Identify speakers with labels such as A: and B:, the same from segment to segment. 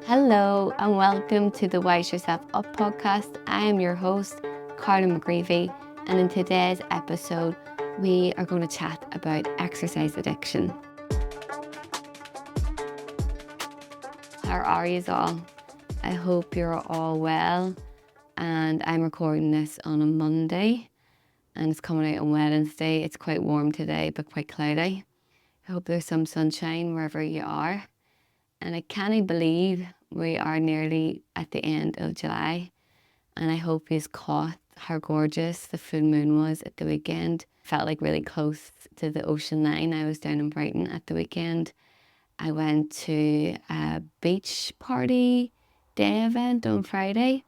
A: Hello and welcome to the Wise Yourself Up podcast. I am your host, Carla McGreevy, and in today's episode, we are going to chat about exercise addiction. How are you all? I hope you're all well, and I'm recording this on a Monday, and it's coming out on Wednesday. It's quite warm today, but quite cloudy. I hope there's some sunshine wherever you are. And I can't believe we are nearly at the end of July. And I hope you've caught how gorgeous the full moon was at the weekend. Felt like really close to the ocean line. I was down in Brighton at the weekend. I went to a beach party day event on Friday.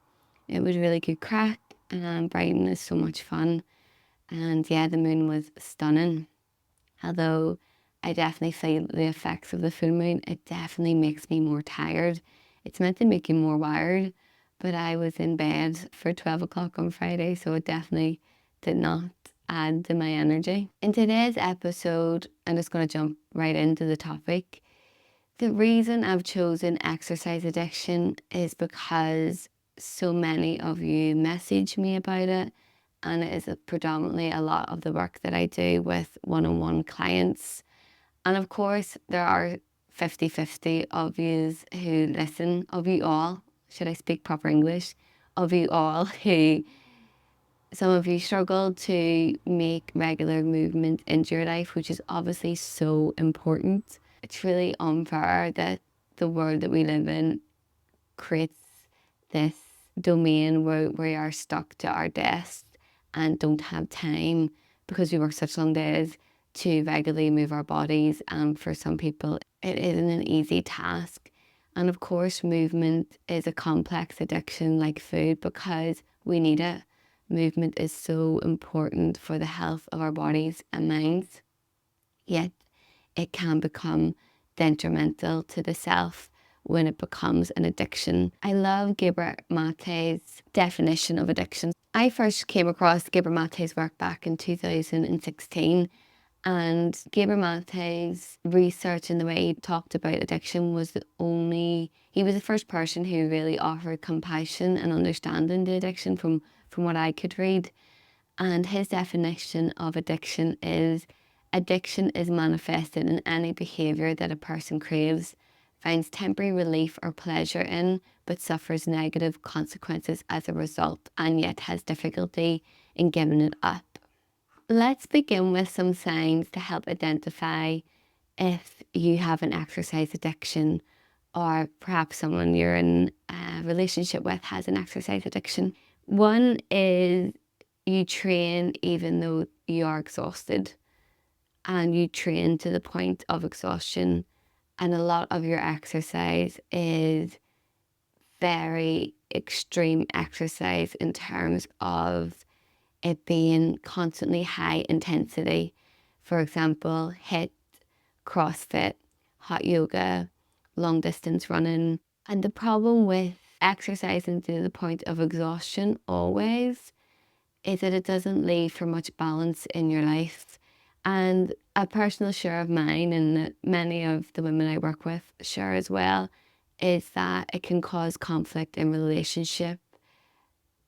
A: It was really good crack, and Brighton is so much fun. And yeah, the moon was stunning. Although I definitely feel the effects of the full moon, it definitely makes me more tired. It's meant to make you more wired, but I was in bed for 12 o'clock on Friday, so it definitely did not add to my energy. In today's episode, I'm just going to jump right into the topic. The reason I've chosen exercise addiction is because so many of you message me about it, and it is predominantly a lot of the work that I do with one-on-one clients. And of course, there are 50-50 of you who listen, of you all, should I speak proper English, of you all who, some of you struggle to make regular movement into your life, which is obviously so important. It's really unfair that the world that we live in creates this domain where we are stuck to our desks and don't have time because we work such long days to regularly move our bodies. And for some people, it isn't an easy task. And of course, movement is a complex addiction like food because we need it. Movement is so important for the health of our bodies and minds. Yet it can become detrimental to the self when it becomes an addiction. I love Gabor Mate's definition of addiction. I first came across Gabor Mate's work back in 2016, and Gabor Mate's research and the way he talked about addiction was he was the first person who really offered compassion and understanding to addiction from what I could read. And his definition of addiction is manifested in any behaviour that a person craves, finds temporary relief or pleasure in, but suffers negative consequences as a result, and yet has difficulty in giving it up. Let's begin with some signs to help identify if you have an exercise addiction, or perhaps someone you're in a relationship with has an exercise addiction. One is you train even though you are exhausted, and you train to the point of exhaustion, and a lot of your exercise is very extreme exercise in terms of it being constantly high intensity. For example, HIIT, CrossFit, hot yoga, long distance running. And the problem with exercising to the point of exhaustion always is that it doesn't leave for much balance in your life. And a personal share of mine, and that many of the women I work with share as well, is that it can cause conflict in relationship,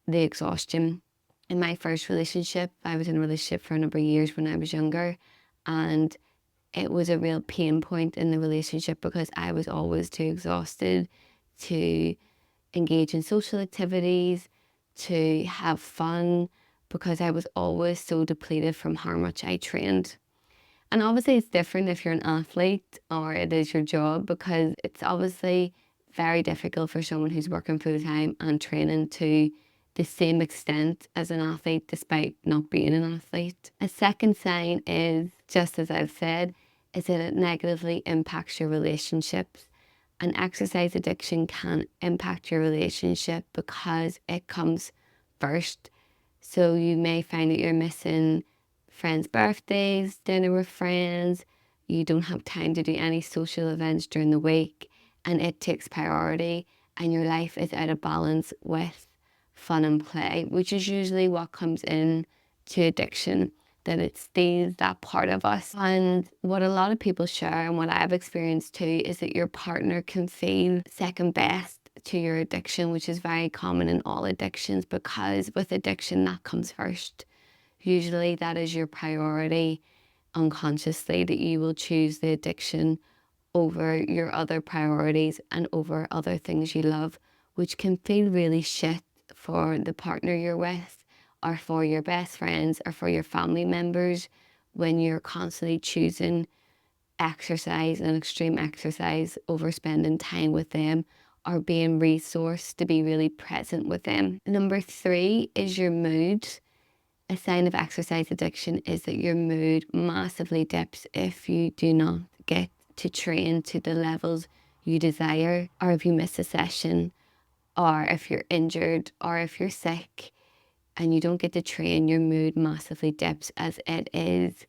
A: the exhaustion. In my first relationship, I was in a relationship for a number of years when I was younger, and it was a real pain point in the relationship because I was always too exhausted to engage in social activities, to have fun, because I was always so depleted from how much I trained. And obviously it's different if you're an athlete or it is your job, because it's obviously very difficult for someone who's working full time and training to the same extent as an athlete despite not being an athlete. A second sign is, just as I've said, is that it negatively impacts your relationships. An exercise addiction can impact your relationship because it comes first. So you may find that you're missing friends' birthdays, dinner with friends, you don't have time to do any social events during the week, and it takes priority, and your life is out of balance with fun and play, which is usually what comes in to addiction. that it steals that part of us. And what a lot of people share, and what I've experienced too, is that your partner can feel second best to your addiction, which is very common in all addictions, because with addiction, that comes first. Usually that is your priority unconsciously, that you will choose the addiction over your other priorities and over other things you love, which can feel really shit for the partner you're with, or for your best friends, or for your family members, when you're constantly choosing exercise and extreme exercise over spending time with them or being resourced to be really present with them. Number 3 is your mood. A sign of exercise addiction is that your mood massively dips if you do not get to train to the levels you desire, or if you miss a session, or if you're injured, or if you're sick and you don't get to train, your mood massively dips, as it is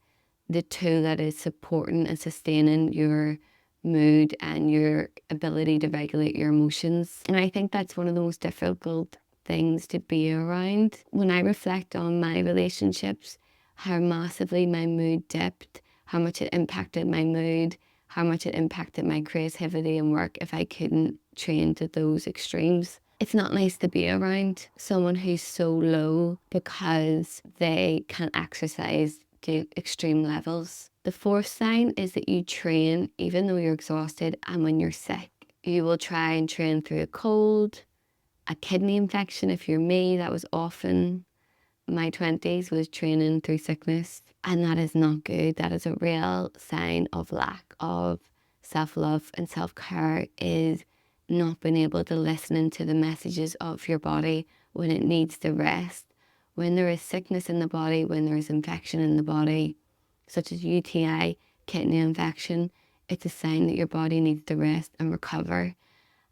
A: the tool that is supporting and sustaining your mood and your ability to regulate your emotions. And I think that's one of the most difficult things to be around. When I reflect on my relationships, how massively my mood dipped, how much it impacted my mood, how much it impacted my creativity and work if I couldn't train to those extremes. It's not nice to be around someone who's so low because they can exercise to extreme levels. The 4th sign is that you train even though you're exhausted and when you're sick. You will try and train through a cold, a kidney infection. If you're me, that was often my 20s, was training through sickness. And that is not good. That is a real sign of lack of self-love and self-care, is not being able to listen into the messages of your body when it needs to rest. When there is sickness in the body, when there is infection in the body, such as UTI, kidney infection, it's a sign that your body needs to rest and recover.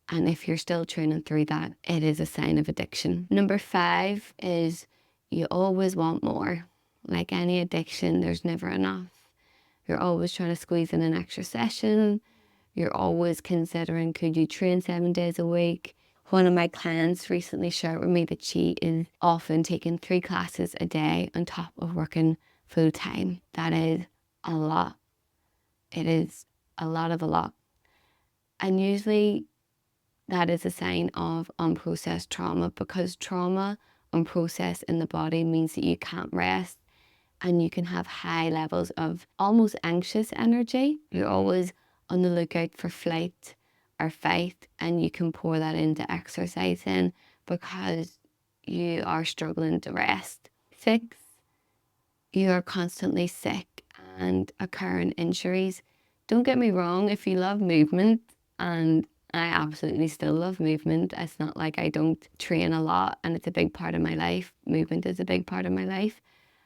A: And if you're still training through that, it is a sign of addiction. Number 5 is you always want more. Like any addiction, there's never enough. You're always trying to squeeze in an extra session. You're always considering, could you train 7 days a week? One of my clients recently shared with me that she is often taking 3 classes a day on top of working full time. That is a lot. It is a lot of a lot. And usually that is a sign of unprocessed trauma, because trauma unprocessed in the body means that you can't rest and you can have high levels of almost anxious energy. You're always on the lookout for flight or fight, and you can pour that into exercising because you are struggling to rest. 6, you are constantly sick and occurring injuries. Don't get me wrong, if you love movement, and I absolutely still love movement. It's not like I don't train a lot and it's a big part of my life. Movement is a big part of my life.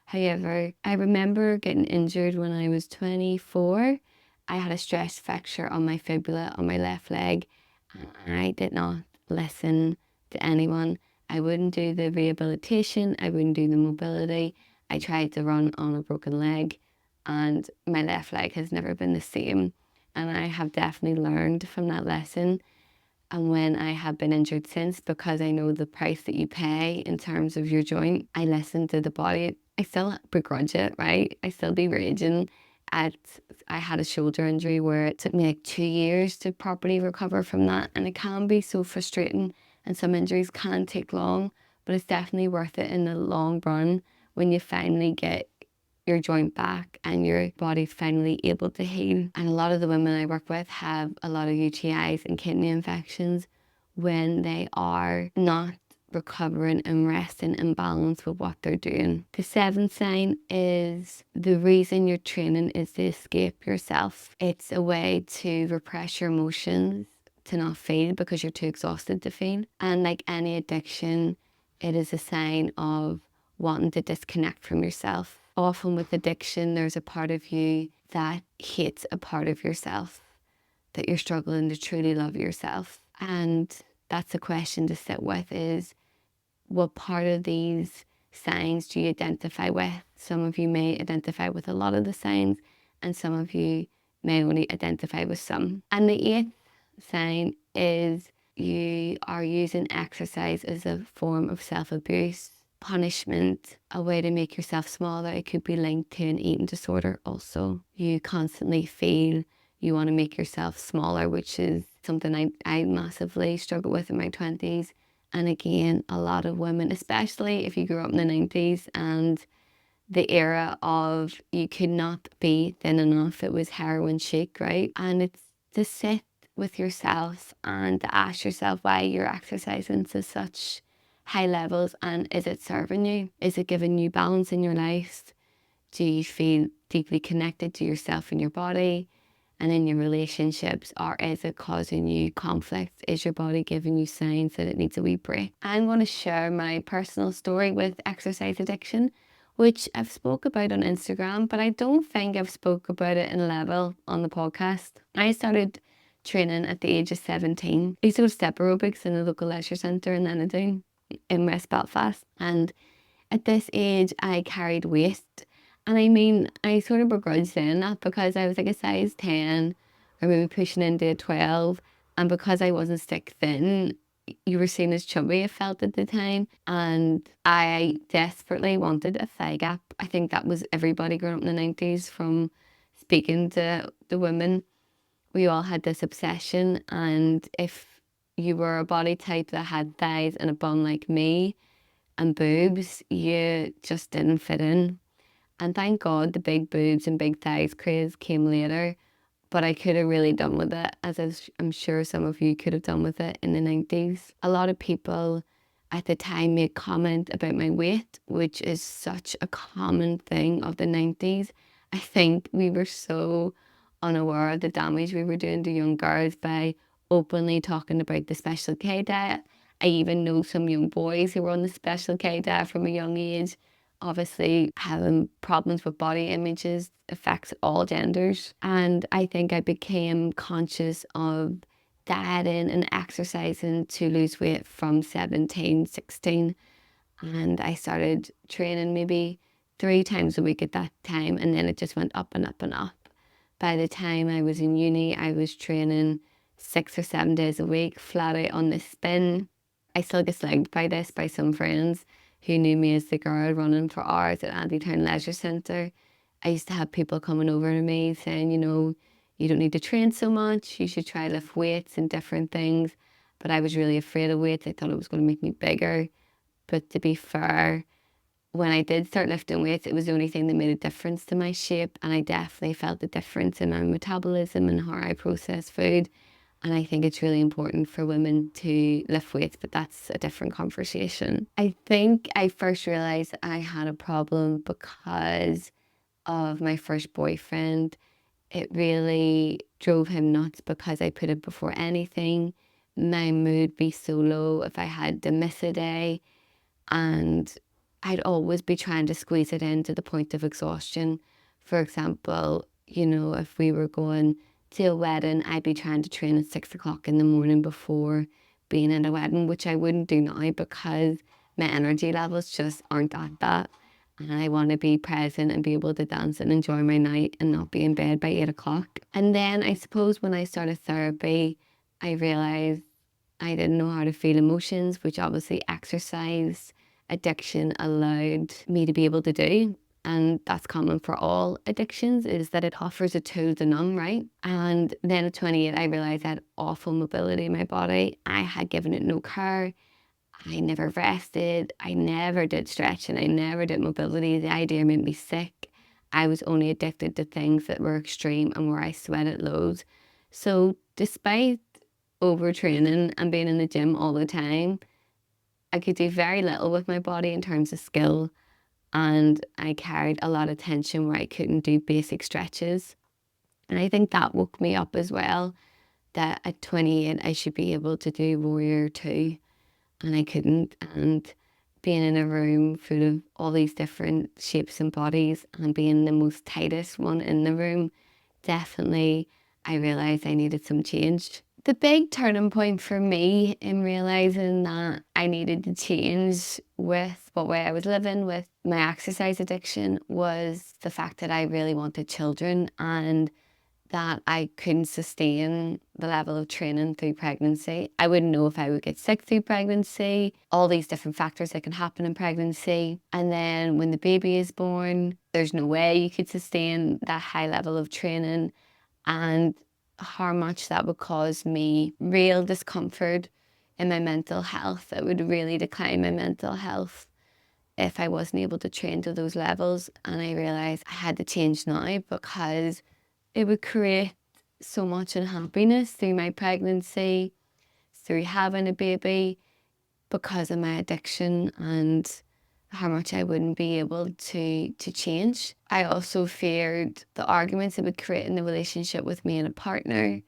A: However, I remember getting injured when I was 24. I had a stress fracture on my fibula on my left leg, and I did not listen to anyone. I wouldn't do the rehabilitation. I wouldn't do the mobility. I tried to run on a broken leg, and my left leg has never been the same. And I have definitely learned from that lesson. And when I have been injured since, because I know the price that you pay in terms of your joint, I listen to the body. I still begrudge it, right? I still be raging at, I had a shoulder injury where it took me like 2 years to properly recover from that. And it can be so frustrating, and some injuries can take long, but it's definitely worth it in the long run when you finally get your joint back and your body's finally able to heal. And a lot of the women I work with have a lot of UTIs and kidney infections when they are not recovering and resting in balance with what they're doing. The 7th sign is the reason you're training is to escape yourself. It's a way to repress your emotions, to not feel because you're too exhausted to feel. And like any addiction, it is a sign of wanting to disconnect from yourself. Often with addiction, there's a part of you that hates a part of yourself, that you're struggling to truly love yourself. And that's a question to sit with, is what part of these signs do you identify with? Some of you may identify with a lot of the signs, and some of you may only identify with some. And the 8th sign is you are using exercise as a form of self-abuse. punishment, a way to make yourself smaller. It could be linked to an eating disorder also. You constantly feel you want to make yourself smaller, which is something I massively struggled with in my 20s. And again, a lot of women, especially if you grew up in the 90s and the era of you could not be thin enough. It was heroin chic, right? And it's to sit with yourself and to ask yourself why you're exercising to such high levels, and is it serving you? Is it giving you balance in your life? Do you feel deeply connected to yourself and your body and in your relationships, or is it causing you conflict? Is your body giving you signs that it needs a wee break? I'm going to share my personal story with exercise addiction, which I've spoke about on Instagram, but I don't think I've spoke about it in level on the podcast. I started training at the age of 17. I used to go to step aerobics in the local leisure centre in Ennidown in West Belfast, and at this age I carried weight. And I mean, I sort of begrudge saying that because I was like a size 10 or maybe pushing into a 12. And because I wasn't stick thin, you were seen as chubby, I felt at the time. And I desperately wanted a thigh gap. I think that was everybody growing up in the 90s from speaking to the women. We all had this obsession. And if you were a body type that had thighs and a bum like me and boobs, you just didn't fit in. And thank God the big boobs and big thighs craze came later. But I could have really done with it, as I'm sure some of you could have done with it in the 90s. A lot of people at the time made comment about my weight, which is such a common thing of the 90s. I think we were so unaware of the damage we were doing to young girls by openly talking about the Special K diet. I even know some young boys who were on the Special K diet from a young age. Obviously, having problems with body images affects all genders. And I think I became conscious of dieting and exercising to lose weight from 17, 16. And I started training maybe 3 times a week at that time. And then it just went up and up and up. By the time I was in uni, I was training 6 or 7 days a week, flat out on the spin. I still get slagged by this by some friends who knew me as the girl running for hours at Andytown Leisure Centre. I used to have people coming over to me saying, you know, you don't need to train so much, you should try lift weights and different things. But I was really afraid of weights. I thought it was going to make me bigger. But to be fair, when I did start lifting weights, it was the only thing that made a difference to my shape. And I definitely felt the difference in my metabolism and how I process food. And I think it's really important for women to lift weights, but that's a different conversation. I think I first realized I had a problem because of my first boyfriend. It really drove him nuts because I put it before anything. My mood be so low if I had to miss a day, and I'd always be trying to squeeze it in to the point of exhaustion. For example, you know, if we were going to a wedding, I'd be trying to train at 6 o'clock in the morning before being at a wedding, which I wouldn't do now because my energy levels just aren't at that. And I want to be present and be able to dance and enjoy my night and not be in bed by 8 o'clock. And then I suppose when I started therapy, I realized I didn't know how to feel emotions, which obviously exercise addiction allowed me to be able to do. And that's common for all addictions, is that it offers a tool to numb, right? And then at 28, I realized I had awful mobility in my body. I had given it no care. I never rested. I never did stretching. I never did mobility. The idea made me sick. I was only addicted to things that were extreme and where I sweated loads. So despite overtraining and being in the gym all the time, I could do very little with my body in terms of skill. And I carried a lot of tension where I couldn't do basic stretches. And I think that woke me up as well, that at 28 I should be able to do Warrior 2, and I couldn't. And being in a room full of all these different shapes and bodies and being the most tightest one in the room, definitely I realised I needed some change. The big turning point for me in realising that I needed to change with what way I was living with my exercise addiction was the fact that I really wanted children. And that I couldn't sustain the level of training through pregnancy. I wouldn't know if I would get sick through pregnancy, all these different factors that can happen in pregnancy. And then when the baby is born, there's no way you could sustain that high level of training, and how much that would cause me real discomfort in my mental health. It would really decline my mental health if I wasn't able to train to those levels. And I realised I had to change now, because it would create so much unhappiness through my pregnancy, through having a baby, because of my addiction and how much I wouldn't be able to change. I also feared the arguments it would create in the relationship with me and a partner,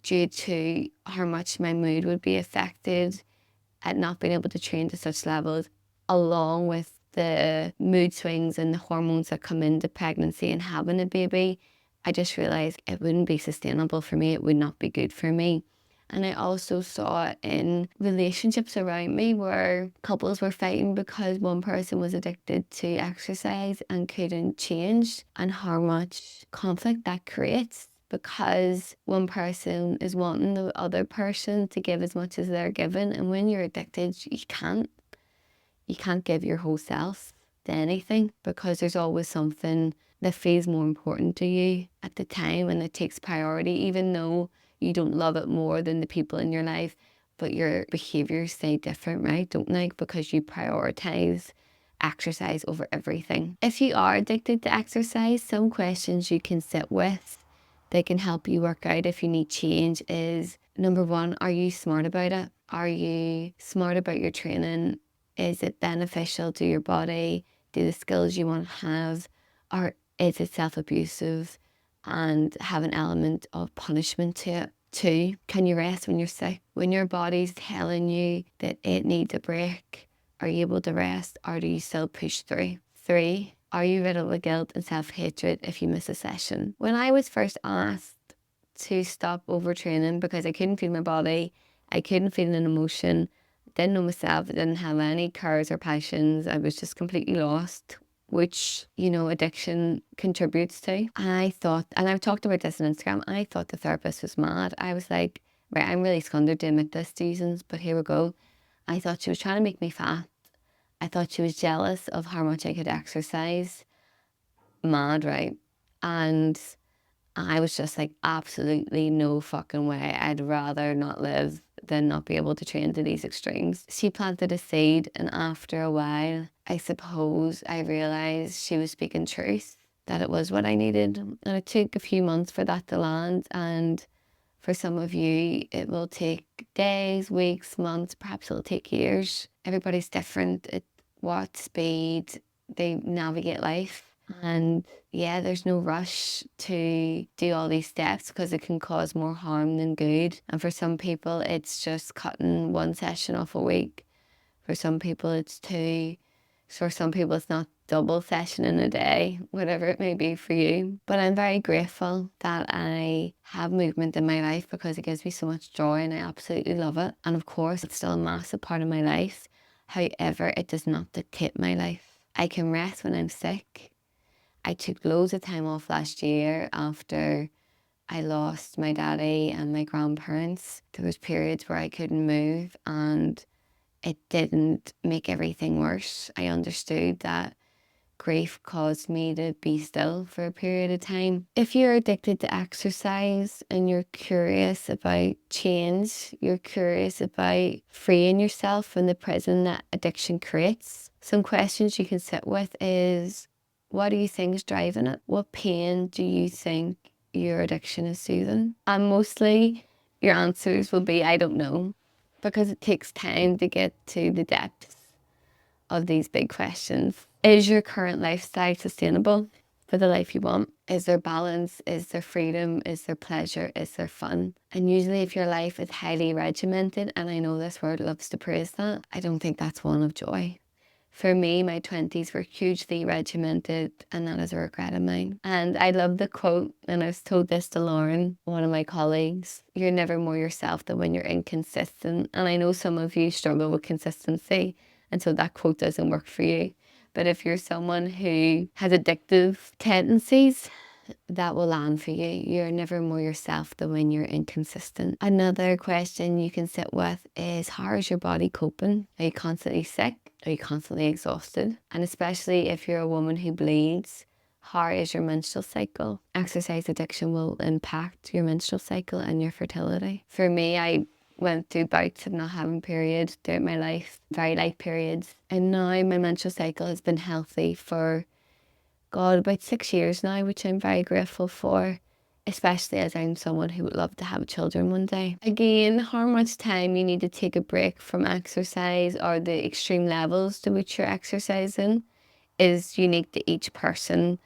A: due to how much my mood would be affected at not being able to train to such levels, along with the mood swings and the hormones that come into pregnancy and having a baby. I just realised it wouldn't be sustainable for me. It would not be good for me. And I also saw it in relationships around me where couples were fighting because one person was addicted to exercise and couldn't change, and how much conflict that creates, because one person is wanting the other person to give as much as they're giving. And when you're addicted, you can't give your whole self to anything, because there's always something that feels more important to you at the time and it takes priority, even though you don't love it more than the people in your life. But your behaviors stay different, right? Don't they? Because you prioritize exercise over everything. If you are addicted to exercise, some questions you can sit with, they can help you work out if you need change, is number one, are you smart about it? Are you smart about your training? Is it beneficial to your body? Do the skills you want to have? Or is it self-abusive and have an element of punishment to it? Two, can you rest when you're sick? When your body's telling you that it needs a break, are you able to rest, or do you still push through? Three, are you riddled with guilt and self-hatred if you miss a session? When I was first asked to stop overtraining because I couldn't feel my body, I couldn't feel an emotion, didn't know myself, I didn't have any cares or passions, I was just completely lost, which, you know, addiction contributes to. I thought, and I've talked about this on Instagram, I thought the therapist was mad. I was like, right, I'm really skundered to admit this, Susan, but here we go. I thought she was trying to make me fat. I thought she was jealous of how much I could exercise. Mad, right? And I was just like, absolutely no fucking way. I'd rather not live than not be able to train to these extremes. She planted a seed, and after a while, I suppose I realised she was speaking truth, that it was what I needed. And it took a few months for that to land. And for some of you, it will take days, weeks, months, perhaps it'll take years. Everybody's different at what speed they navigate life. And yeah, there's no rush to do all these steps, because it can cause more harm than good. And for some people, it's just cutting one session off a week. For some people, it's two. For some people, it's not double session in a day, whatever it may be for you. But I'm very grateful that I have movement in my life, because it gives me so much joy and I absolutely love it. And of course, it's still a massive part of my life. However, it does not dictate my life. I can rest when I'm sick. I took loads of time off last year after I lost my daddy and my grandparents. There was periods where I couldn't move, and it didn't make everything worse. I understood that grief caused me to be still for a period of time. If you're addicted to exercise and you're curious about change, you're curious about freeing yourself from the prison that addiction creates, some questions you can sit with is, what do you think is driving it? What pain do you think your addiction is soothing? And mostly your answers will be, I don't know, because it takes time to get to the depths of these big questions. Is your current lifestyle sustainable for the life you want? Is there balance? Is there freedom? Is there pleasure? Is there fun? And usually if your life is highly regimented, and I know this world loves to praise that, I don't think that's one of joy. For me, my 20s were hugely regimented, and that is a regret of mine. And I love the quote, and I've told this to Lauren, one of my colleagues, you're never more yourself than when you're inconsistent. And I know some of you struggle with consistency, and so that quote doesn't work for you. But if you're someone who has addictive tendencies, that will land for you. You're never more yourself than when you're inconsistent. Another question you can sit with is, how is your body coping? Are you constantly sick? Are you constantly exhausted? And especially if you're a woman who bleeds, how is your menstrual cycle? Exercise addiction will impact your menstrual cycle and your fertility. For me, I went through bouts of not having periods throughout my life, very light periods. And now my menstrual cycle has been healthy for, God, about 6 years now, which I'm very grateful for, especially as I'm someone who would love to have children one day. Again, how much time you need to take a break from exercise or the extreme levels to which you're exercising is unique to each person.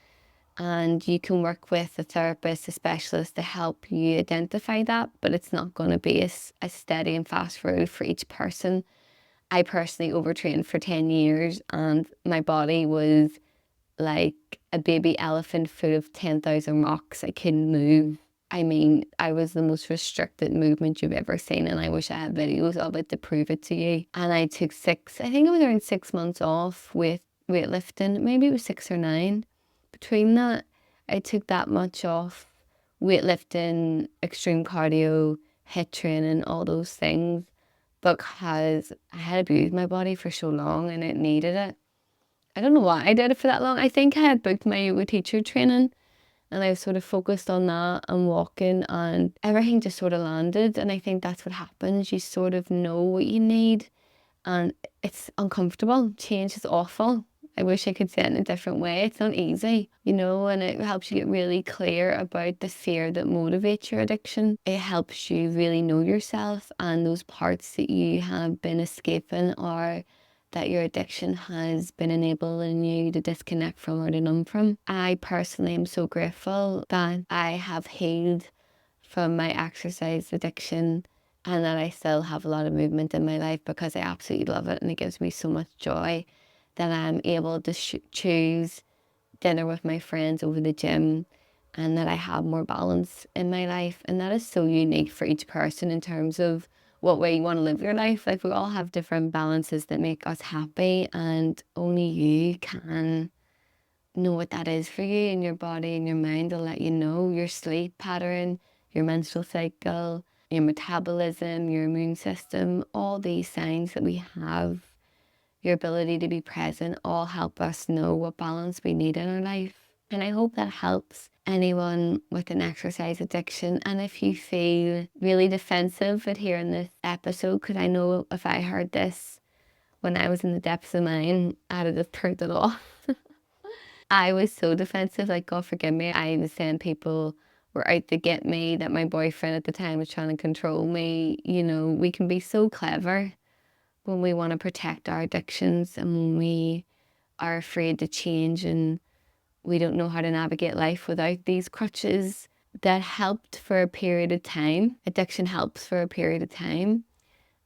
A: And you can work with a therapist, a specialist to help you identify that, but it's not going to be a steady and fast road for each person. I personally overtrained for 10 years and my body was like a baby elephant full of 10,000 rocks. I couldn't move. I mean, I was the most restricted movement you've ever seen, and I wish I had videos of it to prove it to you. And I took I think it was around 6 months off with weightlifting. Maybe it was 6 or 9. Between that, I took that much off weightlifting, extreme cardio, HIIT training, all those things, because I had abused my body for so long and it needed it. I don't know why I did it for that long. I think I had booked my yoga teacher training and I was sort of focused on that and walking, and everything just sort of landed. And I think that's what happens. You sort of know what you need and it's uncomfortable. Change is awful. I wish I could say it in a different way. It's not easy, and it helps you get really clear about the fear that motivates your addiction. It helps you really know yourself and those parts that you have been escaping or that your addiction has been enabling you to disconnect from or to numb from. I personally am so grateful that I have healed from my exercise addiction and that I still have a lot of movement in my life, because I absolutely love it and it gives me so much joy that I'm able to choose dinner with my friends over the gym, and that I have more balance in my life. And that is so unique for each person in terms of what way you want to live your life. Like, we all have different balances that make us happy, and only you can know what that is for you, and your body and your mind will let you know. Your sleep pattern, your menstrual cycle, your metabolism, your immune system, all these signs that we have, your ability to be present, all help us know what balance we need in our life. And I hope that helps anyone with an exercise addiction. And if you feel really defensive at hearing this episode, because I know if I heard this when I was in the depths of mine, I'd have just turned it off. I was so defensive, like, God forgive me. I was saying people were out to get me, that my boyfriend at the time was trying to control me. We can be so clever when we want to protect our addictions and when we are afraid to change and we don't know how to navigate life without these crutches. That helped for a period of time. Addiction helps for a period of time.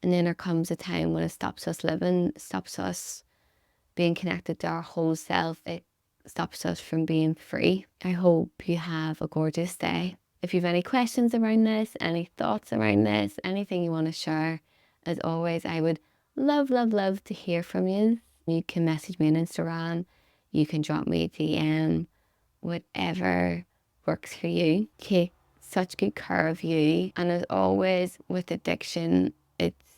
A: And then there comes a time when it stops us living, stops us being connected to our whole self. It stops us from being free. I hope you have a gorgeous day. If you have any questions around this, any thoughts around this, anything you want to share, as always, I would love, love, love to hear from you. You can message me on Instagram. You can drop me a DM, whatever works for you. Take such good care of you. And as always, with addiction, it's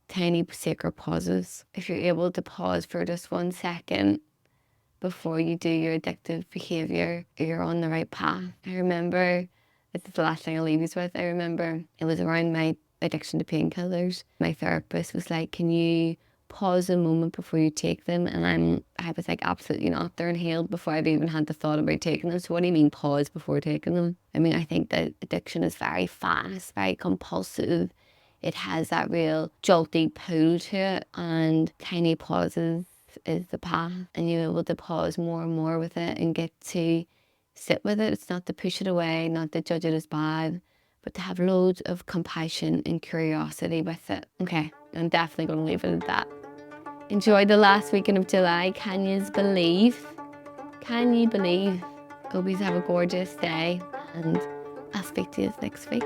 A: tiny sacred pauses. If you're able to pause for just 1 second before you do your addictive behavior, you're on the right path. I remember, this is the last thing I'll leave you with, I remember it was around my addiction to painkillers. My therapist was like, can you pause a moment before you take them? And I was like, absolutely not. They're inhaled before I've even had the thought about taking them. So what do you mean pause before taking them? I mean, I think that addiction is very fast, very compulsive. It has that real jolty pull to it, and tiny pauses is the path. And you're able to pause more and more with it and get to sit with it. It's not to push it away, not to judge it as bad, but to have loads of compassion and curiosity with it. Okay, I'm definitely going to leave it at that. Enjoy the last weekend of July. Can you believe? Can you believe? Hope you have a gorgeous day, and I'll speak to you next week.